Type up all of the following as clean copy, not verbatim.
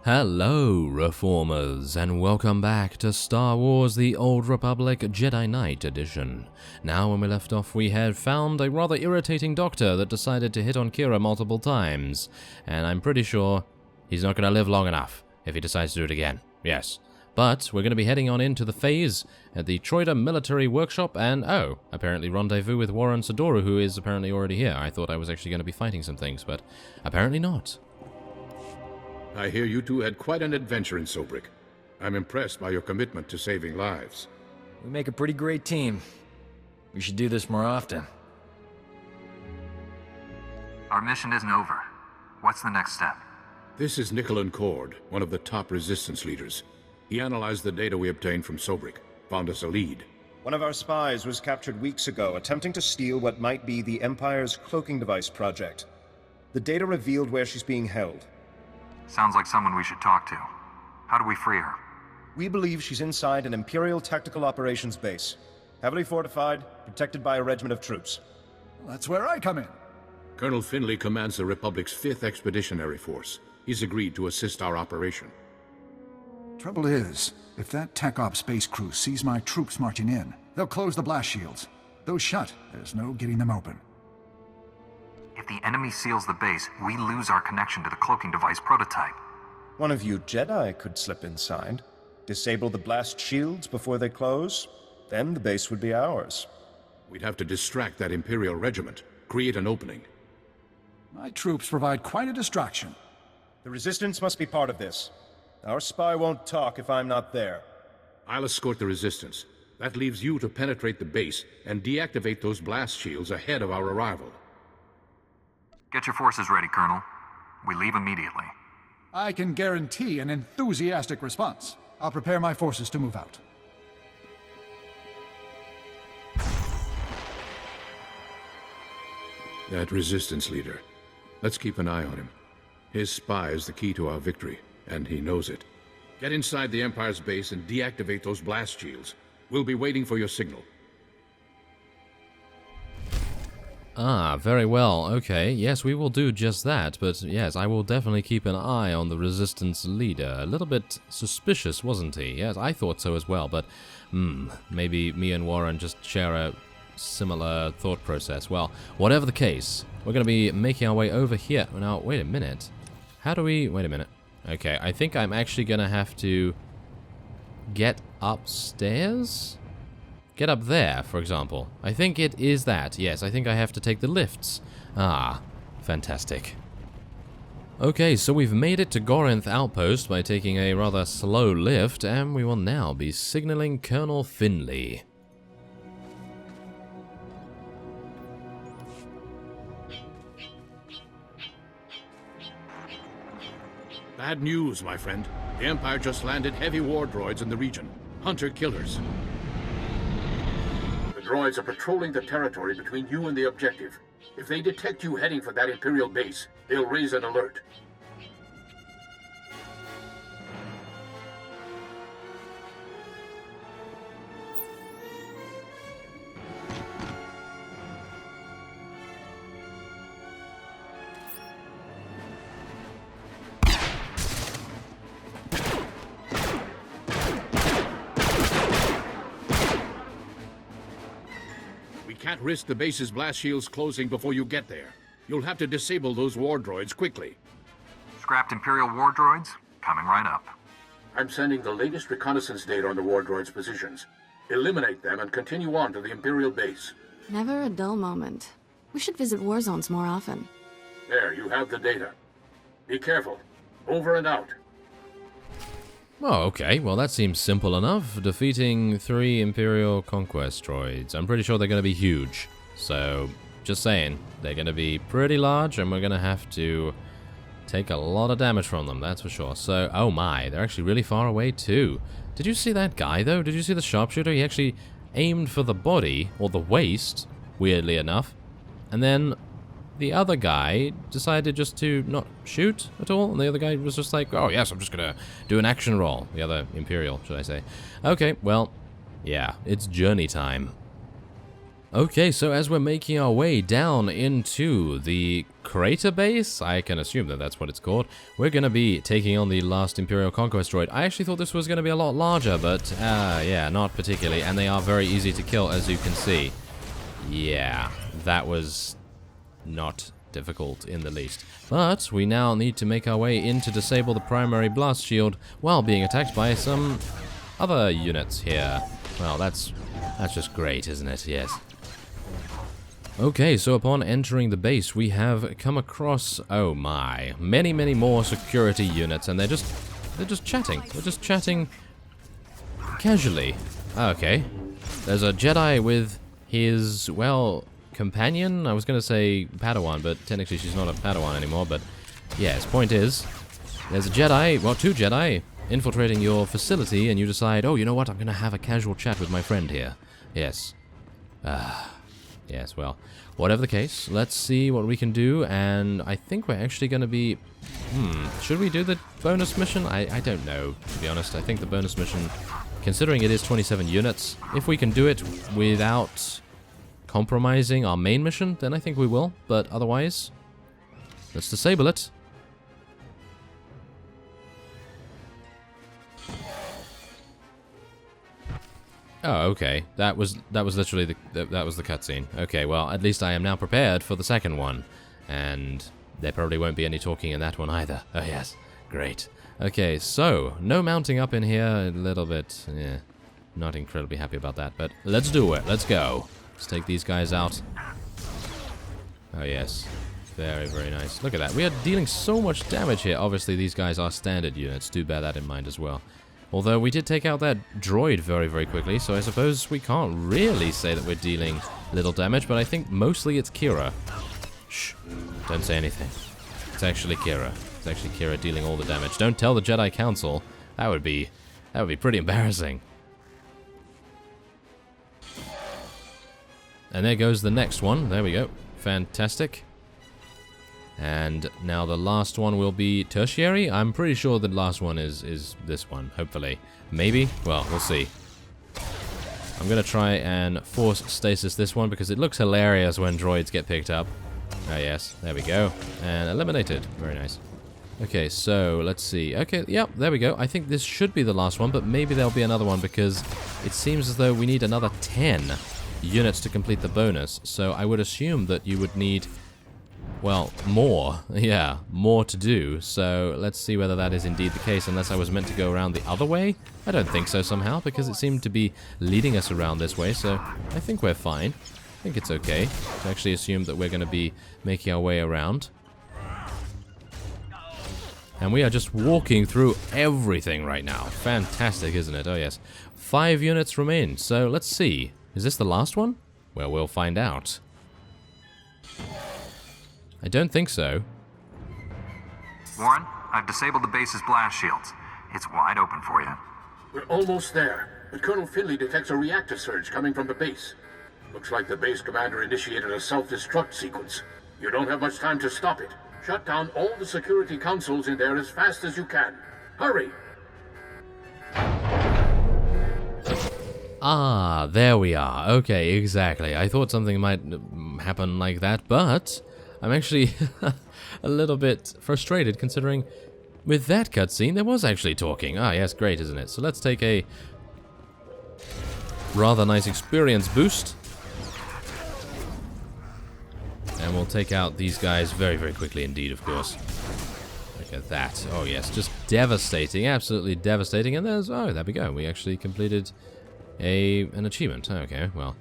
Hello, Reformers, and welcome back to Star Wars The Old Republic Jedi Knight Edition. Now, when we left off, we had found a rather irritating doctor that decided to hit on Kira multiple times, and I'm pretty sure he's not going to live long enough if he decides to do it again. Yes. But we're going to be heading on into the phase at the Troida Military Workshop, and apparently rendezvous with Warren Sadoru, who is apparently already here. I thought I was actually going to be fighting some things, but apparently not. I hear you two had quite an adventure in Sobrik. I'm impressed by your commitment to saving lives. We make a pretty great team. We should do this more often. Our mission isn't over. What's the next step? This is Nicholan Cord, one of the top resistance leaders. He analyzed the data we obtained from Sobrik, found us a lead. One of our spies was captured weeks ago, attempting to steal what might be the Empire's cloaking device project. The data revealed where she's being held. Sounds like someone we should talk to. How do we free her? We believe she's inside an Imperial tactical operations base. Heavily fortified, protected by a regiment of troops. That's where I come in. Colonel Finley commands the Republic's 5th Expeditionary Force. He's agreed to assist our operation. Trouble is, if that Tech Op space crew sees my troops marching in, they'll close the blast shields. Those shut, there's no getting them open. If the enemy seals the base, we lose our connection to the cloaking device prototype. One of you Jedi could slip inside, disable the blast shields before they close, then the base would be ours. We'd have to distract that Imperial regiment, create an opening. My troops provide quite a distraction. The Resistance must be part of this. Our spy won't talk if I'm not there. I'll escort the Resistance. That leaves you to penetrate the base and deactivate those blast shields ahead of our arrival. Get your forces ready, Colonel. We leave immediately. I can guarantee an enthusiastic response. I'll prepare my forces to move out. That Resistance leader. Let's keep an eye on him. His spy is the key to our victory, and he knows it. Get inside the Empire's base and deactivate those blast shields. We'll be waiting for your signal. Ah, very well. Okay, yes, we will do just that, but yes, I will definitely keep an eye on the Resistance leader. A little bit suspicious, wasn't he? Yes, I thought so as well, but maybe me and Warren just share a similar thought process. Well, whatever the case, we're going to be making our way over here. Now, wait a minute. How do we... Wait a minute. Okay, I think I'm actually going to have to get upstairs? Get up there, for example. I think it is that. Yes, I think I have to take the lifts. Ah, fantastic. Okay, so we've made it to Gorinth Outpost by taking a rather slow lift, and we will now be signaling Colonel Finley. Bad news, my friend. The Empire just landed heavy war droids in the region. Hunter-killers. The droids are patrolling the territory between you and the objective. If they detect you heading for that Imperial base, they'll raise an alert. Can't risk the base's blast shields closing before you get there. You'll have to disable those war droids quickly. Scrapped Imperial war droids? Coming right up. I'm sending the latest reconnaissance data on the war droids' positions. Eliminate them and continue on to the Imperial base. Never a dull moment. We should visit war zones more often. There, you have the data. Be careful. Over and out. Oh, okay. Well, that seems simple enough. Defeating 3 Imperial Conquest droids. I'm pretty sure they're going to be huge. So, just saying. They're going to be pretty large, and we're going to have to take a lot of damage from them, that's for sure. So, oh my, they're actually really far away, too. Did you see that guy, though? Did you see the sharpshooter? He actually aimed for the body, or the waist, weirdly enough. And then the other guy decided just to not shoot at all, and the other guy was just like, oh yes, I'm just gonna do an action roll. The other Imperial, should I say. Okay, well, yeah, it's journey time. Okay, so as we're making our way down into the crater base, I can assume that that's what it's called, we're going to be taking on the last Imperial Conquest droid. I actually thought this was going to be a lot larger, but yeah, not particularly, and they are very easy to kill, as you can see. Yeah, that was not difficult in the least. But we now need to make our way in to disable the primary blast shield while being attacked by some other units here. Well, that's just great, isn't it? Yes. Okay, so upon entering the base, we have come across, oh my, many more security units, and they're just chatting. They're just chatting casually. Okay. There's a Jedi with his, well, companion? I was going to say Padawan, but technically she's not a Padawan anymore, but yes, point is, there's a Jedi, well, two Jedi, infiltrating your facility, and you decide, oh, you know what, I'm going to have a casual chat with my friend here. Yes. Yes, well, whatever the case, let's see what we can do, and I think we're actually going to be... should we do the bonus mission? I don't know, to be honest. I think the bonus mission, considering it is 27 units, if we can do it without compromising our main mission, then I think we will, but otherwise, let's disable it. Oh, okay. That was literally that was the cutscene. Okay, well, at least I am now prepared for the second one, and there probably won't be any talking in that one either. Oh yes, great. Okay, so no mounting up in here. A little bit, yeah, not incredibly happy about that, but let's do it. Let's go. Let's take these guys out. Oh yes, very nice. Look at that. We are dealing so much damage here. Obviously, these guys are standard units. Do bear that in mind as well. Although we did take out that droid very quickly, so I suppose we can't really say that we're dealing little damage, but I think mostly it's Kira. Shh, don't say anything. It's actually Kira. It's actually Kira dealing all the damage. Don't tell the Jedi Council. That would be pretty embarrassing. And there goes the next one. There we go. Fantastic. And now the last one will be tertiary. I'm pretty sure the last one is this one, hopefully. Maybe? Well, we'll see. I'm going to try and force stasis this one because it looks hilarious when droids get picked up. Ah, yes. There we go. And eliminated. Very nice. Okay, so let's see. Okay, yep, there we go. I think this should be the last one, but maybe there'll be another one because it seems as though we need another 10 units to complete the bonus. So I would assume that you would need... well, more. Yeah, more to do. So let's see whether that is indeed the case, unless I was meant to go around the other way. I don't think so somehow, because it seemed to be leading us around this way, so I think we're fine. I think it's okay to actually assume that we're going to be making our way around. And we are just walking through everything right now. Fantastic, isn't it? Oh yes. 5 units remain, so let's see. Is this the last one? Well, we'll find out. I don't think so. Warren, I've disabled the base's blast shields. It's wide open for you. We're almost there, but Colonel Finley detects a reactor surge coming from the base. Looks like the base commander initiated a self-destruct sequence. You don't have much time to stop it. Shut down all the security consoles in there as fast as you can. Hurry! Ah, there we are. Okay, exactly. I thought something might happen like that, but I'm actually a little bit frustrated considering with that cutscene there was actually talking. Ah, yes, great, isn't it? So let's take a rather nice experience boost. And we'll take out these guys very quickly indeed, of course. Look at that. Oh, yes, just devastating. Absolutely devastating. And there's... oh, there we go. We actually completed an achievement. Okay, well,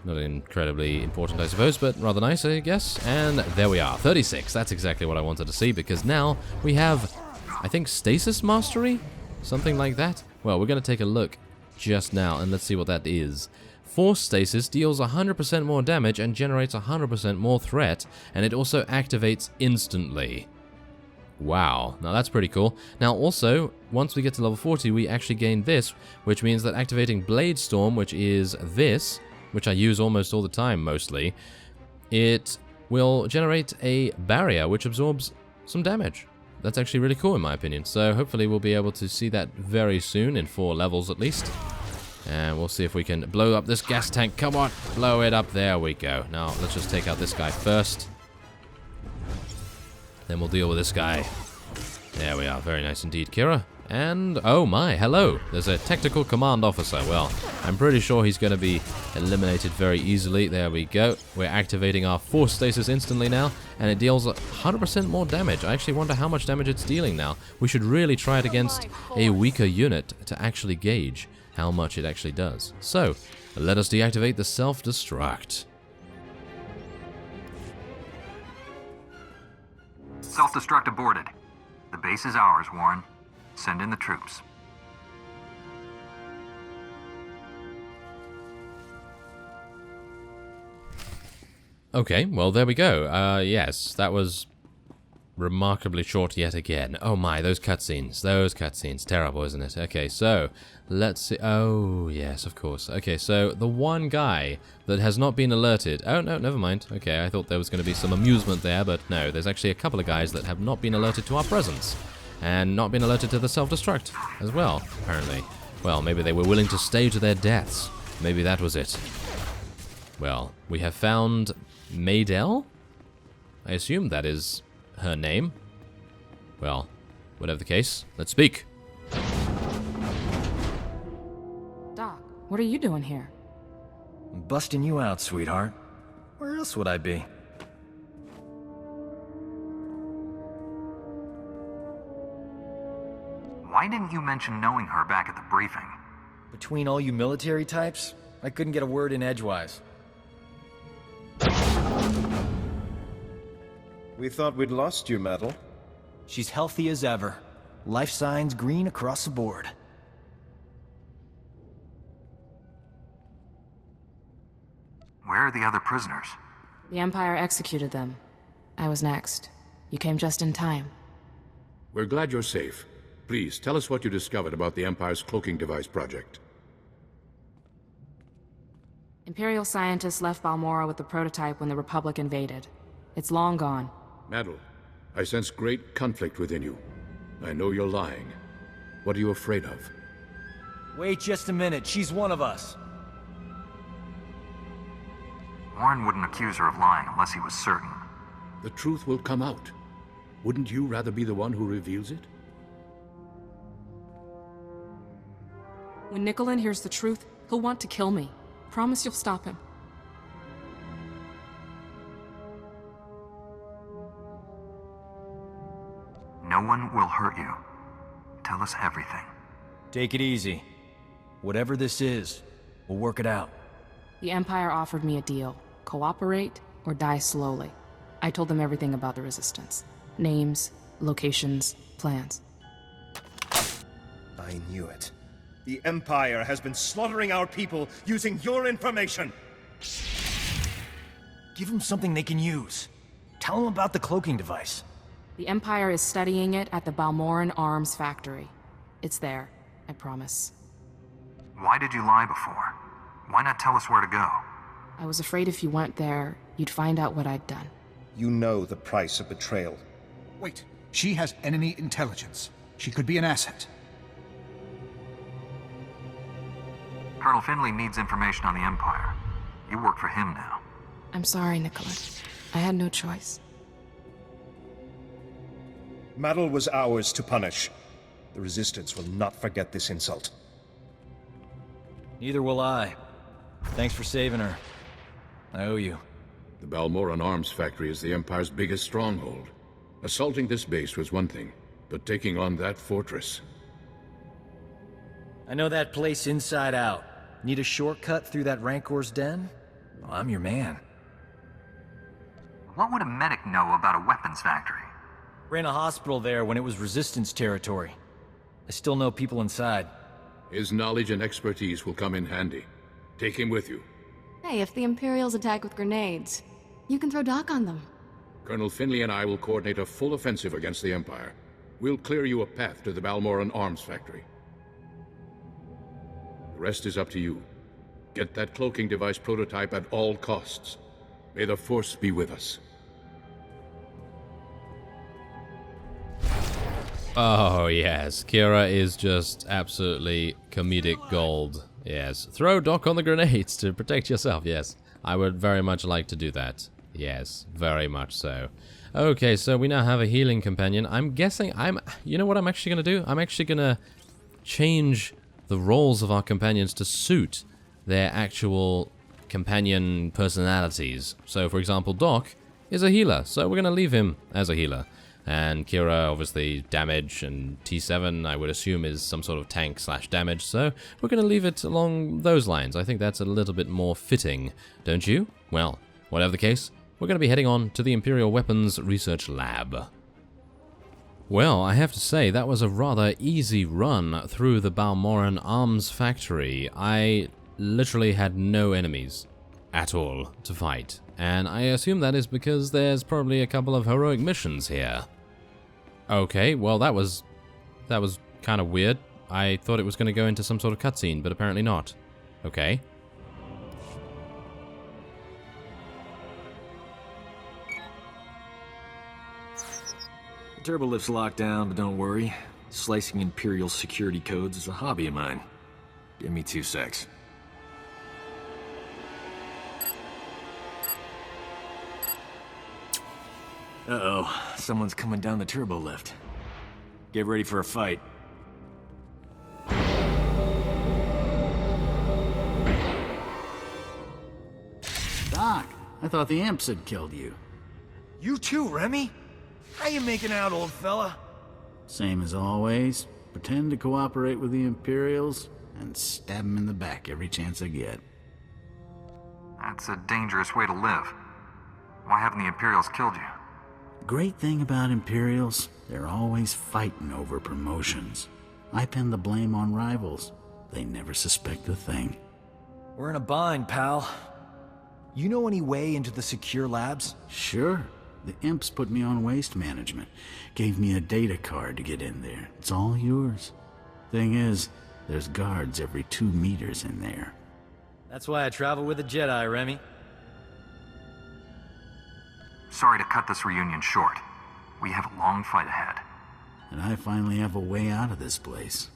not incredibly important, I suppose, but rather nice, I guess. And there we are. 36. That's exactly what I wanted to see, because now we have, I think, Stasis Mastery? Something like that? Well, we're going to take a look just now, and let's see what that is. Force Stasis deals 100% more damage and generates 100% more threat, and it also activates instantly. Wow, now that's pretty cool. Now also, once we get to level 40, we actually gain this, which means that activating Blade Storm, which is this, which I use almost all the time mostly, it will generate a barrier which absorbs some damage. That's actually really cool in my opinion, so hopefully we'll be able to see that very soon, in 4 levels at least. And we'll see if we can blow up this gas tank. Come on, blow it up. There we go. Now, let's just take out this guy first. Then we'll deal with this guy. There we are. Very nice indeed, Kira. And, oh my, hello. There's a tactical command officer. Well, I'm pretty sure he's going to be eliminated very easily. There we go. We're activating our force stasis instantly now, and it deals 100% more damage. I actually wonder how much damage it's dealing now. We should really try it against a weaker unit to actually gauge how much it actually does. So, let us deactivate the self-destruct. Self-destruct aborted. The base is ours, Warren. Send in the troops. Okay, well, there we go. Yes, that was remarkably short yet again. Oh my, those cutscenes. Those cutscenes. Terrible, isn't it? Okay, so, let's see. Oh, yes, of course. Okay, so, the one guy that has not been alerted. Oh, no, never mind. Okay, I thought there was going to be some amusement there, but no. There's actually a couple of guys that have not been alerted to our presence. And not been alerted to the self-destruct as well, apparently. Well, maybe they were willing to stay to their deaths. Maybe that was it. Well, we have found Maydell? I assume that is her name. Well, whatever the case, let's speak. Doc, what are you doing here? I'm busting you out, sweetheart. Where else would I be? Why didn't you mention knowing her back at the briefing? Between all you military types, I couldn't get a word in edgewise. We thought we'd lost you, Metal. She's healthy as ever. Life signs green across the board. Where are the other prisoners? The Empire executed them. I was next. You came just in time. We're glad you're safe. Please, tell us what you discovered about the Empire's cloaking device project. Imperial scientists left Balmora with the prototype when the Republic invaded. It's long gone. Madel, I sense great conflict within you. I know you're lying. What are you afraid of? Wait just a minute, she's one of us. Warren wouldn't accuse her of lying unless he was certain. The truth will come out. Wouldn't you rather be the one who reveals it? When Nicolin hears the truth, he'll want to kill me. Promise you'll stop him. No one will hurt you. Tell us everything. Take it easy. Whatever this is, we'll work it out. The Empire offered me a deal. Cooperate or die slowly. I told them everything about the Resistance. Names, locations, plans. I knew it. The Empire has been slaughtering our people using your information! Give them something they can use. Tell them about the cloaking device. The Empire is studying it at the Balmoran Arms Factory. It's there, I promise. Why did you lie before? Why not tell us where to go? I was afraid if you went there, you'd find out what I'd done. You know the price of betrayal. Wait, she has enemy intelligence. She could be an asset. Colonel Finley needs information on the Empire. You work for him now. I'm sorry, Nicolin. I had no choice. Madel was ours to punish. The Resistance will not forget this insult. Neither will I. Thanks for saving her. I owe you. The Balmoran Arms Factory is the Empire's biggest stronghold. Assaulting this base was one thing, but taking on that fortress... I know that place inside out. Need a shortcut through that Rancor's den? Well, I'm your man. What would a medic know about a weapons factory? Ran a hospital there when it was Resistance territory. I still know people inside. His knowledge and expertise will come in handy. Take him with you. Hey, if the Imperials attack with grenades, you can throw Doc on them. Colonel Finley and I will coordinate a full offensive against the Empire. We'll clear you a path to the Balmoran Arms Factory. The rest is up to you. Get that cloaking device prototype at all costs. May the Force be with us. Oh, yes. Kira is just absolutely comedic gold. Yes, throw Doc on the grenades to protect yourself, yes. I would very much like to do that. Yes, very much so. Okay, so we now have a healing companion. I'm guessing you know what I'm actually going to do? I'm actually going to change the roles of our companions to suit their actual companion personalities. So, for example, Doc is a healer, so we're going to leave him as a healer. And Kira, obviously, damage, and T7, I would assume, is some sort of tank/damage, so we're going to leave it along those lines. I think that's a little bit more fitting, don't you? Well, whatever the case, we're going to be heading on to the Imperial Weapons Research Lab. Well, I have to say, that was a rather easy run through the Balmoran Arms Factory. I literally had no enemies at all to fight, and I assume that is because there's probably a couple of heroic missions here. Okay, well that was kind of weird. I thought it was going to go into some sort of cutscene, but apparently not. Okay. The turbolift's locked down, but don't worry. Slicing Imperial security codes is a hobby of mine. Give me 2 secs. Uh-oh, someone's coming down the turbo lift. Get ready for a fight. Doc, I thought the imps had killed you. You too, Remy? How you making out, old fella? Same as always. Pretend to cooperate with the Imperials and stab them in the back every chance I get. That's a dangerous way to live. Why haven't the Imperials killed you? Great thing about Imperials, they're always fighting over promotions. I pin the blame on rivals. They never suspect a thing. We're in a bind, pal. You know any way into the secure labs? Sure. The imps put me on waste management. Gave me a data card to get in there. It's all yours. Thing is, there's guards every 2 meters in there. That's why I travel with a Jedi, Remy. Sorry to cut this reunion short. We have a long fight ahead. And I finally have a way out of this place.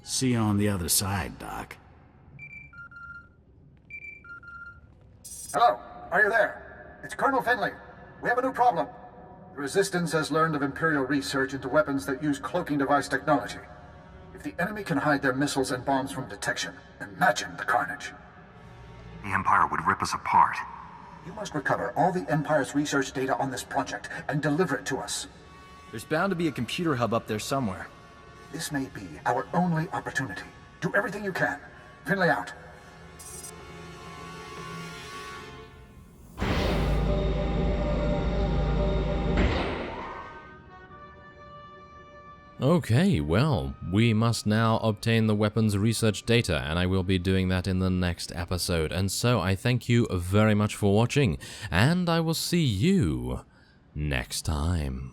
See you on the other side, Doc. Hello, are you there? It's Colonel Finley. We have a new problem. The Resistance has learned of Imperial research into weapons that use cloaking device technology. If the enemy can hide their missiles and bombs from detection, imagine the carnage. The Empire would rip us apart. You must recover all the Empire's research data on this project and deliver it to us. There's bound to be a computer hub up there somewhere. This may be our only opportunity. Do everything you can. Finley out. Okay, well, we must now obtain the weapons research data, and I will be doing that in the next episode. And so I thank you very much for watching, and I will see you next time.